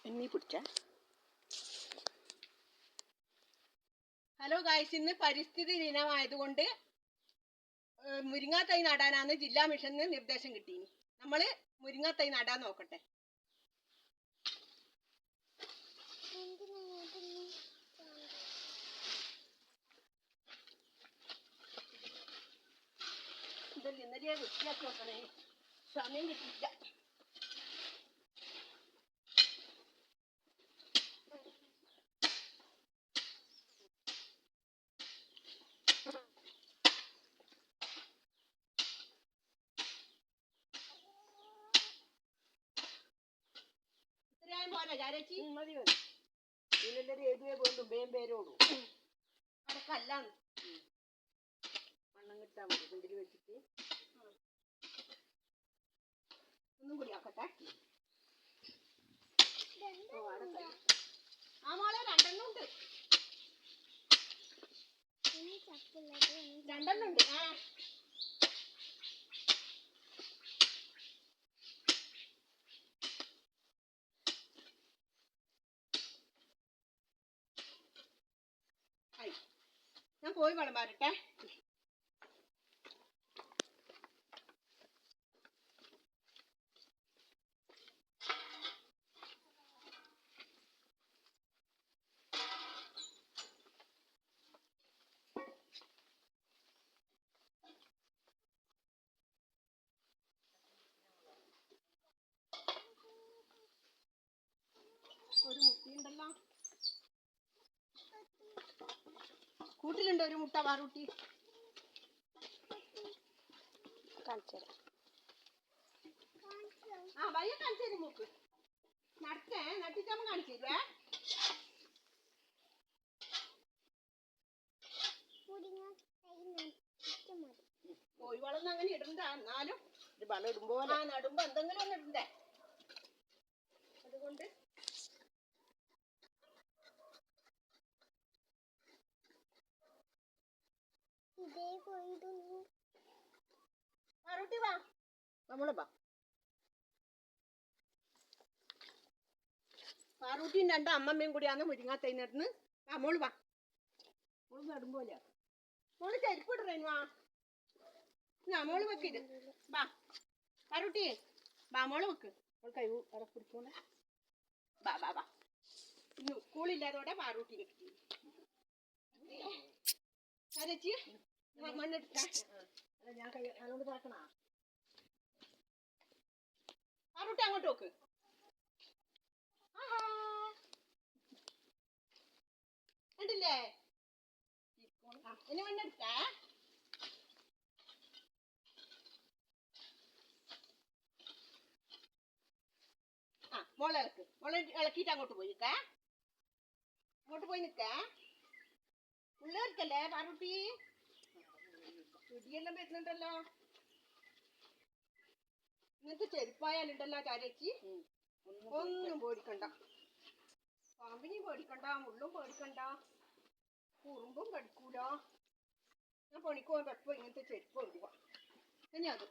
എന്നീ പിടിച്ച. Hello guys, ഇന്ന് പരിസ്ഥിതി ദിനമായതുകൊണ്ട് മുരിങ്ങാത്തൈ നടാനാണ് ജില്ലാ മിഷന് നിർദ്ദേശം കിട്ടിയിന്. നമ്മള് മുരിങ്ങാത്തൈ നടാൻ നോക്കട്ടെ. ഇതല്ലേ ഇന്നലെ വൃത്തിയാക്കി നോക്കണേ, സമയം കിട്ടിയില്ല. ഇത്രയായും പോലെ ചാരച്ചി മതി മതി. ഇതിനെല്ലാവരും ഏതുവേ പോലും പേരോടും അവിടെ കല്ലാണ്. മണ്ണം കിട്ടാൻ മതി കുണ്ടിൽ വെച്ചിട്ട് ഒന്നും കൂടി ആക്കട്ടെ. ആ മോളെ രണ്ടെണ്ണം ഉണ്ട്, രണ്ടെണ്ണം ഉണ്ട്. ഞാൻ പോയി വിളമ്പാരട്ടെ. ഒരു മുട്ടയുണ്ടല്ലോ കൂട്ടിലുണ്ട്, ഒരു മുട്ട പാറൂട്ടി കാണിച്ചു. ആ വയ്യ കാണിച്ചു തരും. മൂക്ക് നട്ടേ നട്ടിച്ചമ്മ കാണിച്ചു തരുവേ. കോഴി വളർന്ന് അങ്ങനെ ഇടണ്ട, എന്നാലും വളം ഇടുമ്പോ നടുമ്പോ എന്തെങ്കിലും ഒന്ന് ഇടണ്ടേ, അതുകൊണ്ട് പാറൂട്ടി വാ, നമ്മള് വാ. പാറൂട്ടിയും രണ്ട് അമ്മമ്മയും കൂടിയാണ് മുരിങ്ങാത്തൈ നടുന്ന്. മോള് വാ, മോള് നടുമ്പോലെ മോള് ചെരുപ്പിടണേ. വാ മോള് വെക്കിത്. വാ പാറൂട്ടി, വാ മോള് വെക്ക്. മോൾ കൈ പിടിച്ചോളെ. വാ വാ വാ. ഇന്ന് സ്കൂളില്ലാതോടെ പാറൂട്ടിനെ കിട്ടി. ചേച്ചി മണ്ണെടുത്ത ഞാൻ കൈ അതുകൊണ്ട് താക്കണ. പാറൂട്ടി അങ്ങോട്ട് നോക്ക്. കണ്ടില്ലേ? ഇനി മണ്ണെടുത്ത മോളെ ഇളക്ക്. മോളെ ഇളക്കിയിട്ട് അങ്ങോട്ട് പോയി നിൽക്കേ, അങ്ങോട്ട് പോയി നിൽക്കേ. പിള്ളേർക്കല്ലേ പാറൂട്ടി, ചുടിയെല്ലാം വരുന്നുണ്ടല്ലോ. ഇങ്ങനത്തെ ചെരുപ്പായാലുണ്ടല്ലോ ചാരച്ചി, ഒന്നും പേടിക്കണ്ട. പാമ്പിനെയും പേടിക്കണ്ട, മുള്ളും പേടിക്കണ്ട, കുറുമ്പും കടിക്കൂല. ഞാൻ പണിക്ക് പോകുമ്പോ എപ്പോ ഇങ്ങനത്തെ ചെരുപ്പ് കൊണ്ടുപോവാ. ഇനി അത്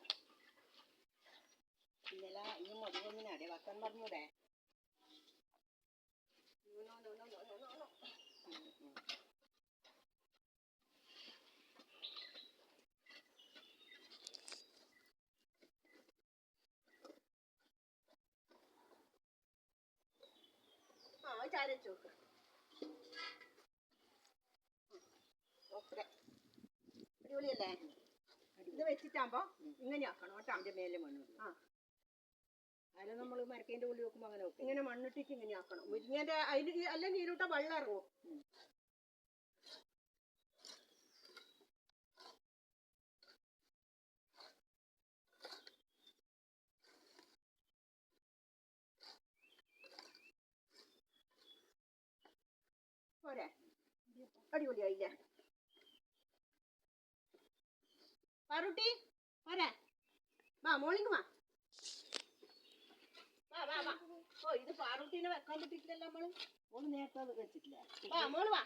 ഇന്നലെ ഈ മതികൊന്നിനെ അതെ വക്കാൻ പറഞ്ഞൂടെ. ചാരച്ചു നോക്ക്. അടിപൊളിയല്ലേ? ഇത് വെച്ചിട്ടാകുമ്പോ ഇങ്ങനെ ആക്കണം കേട്ടോ. അതിന്റെ മേലെ മണ്ണ് അതിന് നമ്മള് മരക്കേന്റെ ഉള്ളിൽ വെക്കുമ്പോ അങ്ങനെ വെക്കും. ഇങ്ങനെ മണ്ണിട്ടിട്ട് ഇങ്ങനെ ആക്കണം. മുരിങ്ങേന്റെ അതിൽ അല്ല നീരിട്ട വെള്ളം ഇറങ്ങും. പോരെ, അടിപൊളിയായില്ലേ പാറൂട്ടി? പോരെ, വാ മോളിങ് വാ. ഓ ഇത് പാറൂട്ടീനെ വെക്കാൻ പറ്റില്ലല്ലോ. മോള് നേരത്തെ വെച്ചിട്ടില്ല. വാ മോള് വാ,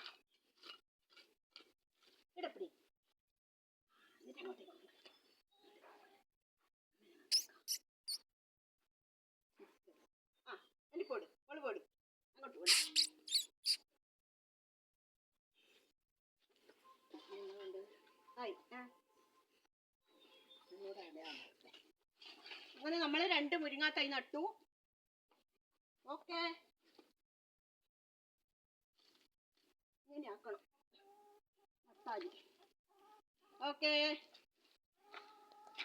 ഇടപ്പിടി. ആ എനി പോട്, മോള് പോട്. അടിപൊളി. അങ്ങനെ നമ്മൾ 2 മുരിങ്ങാ തൈ നട്ടു. ഓക്കെ, ഇങ്ങനെ ആക്കണം. ഓക്കെ.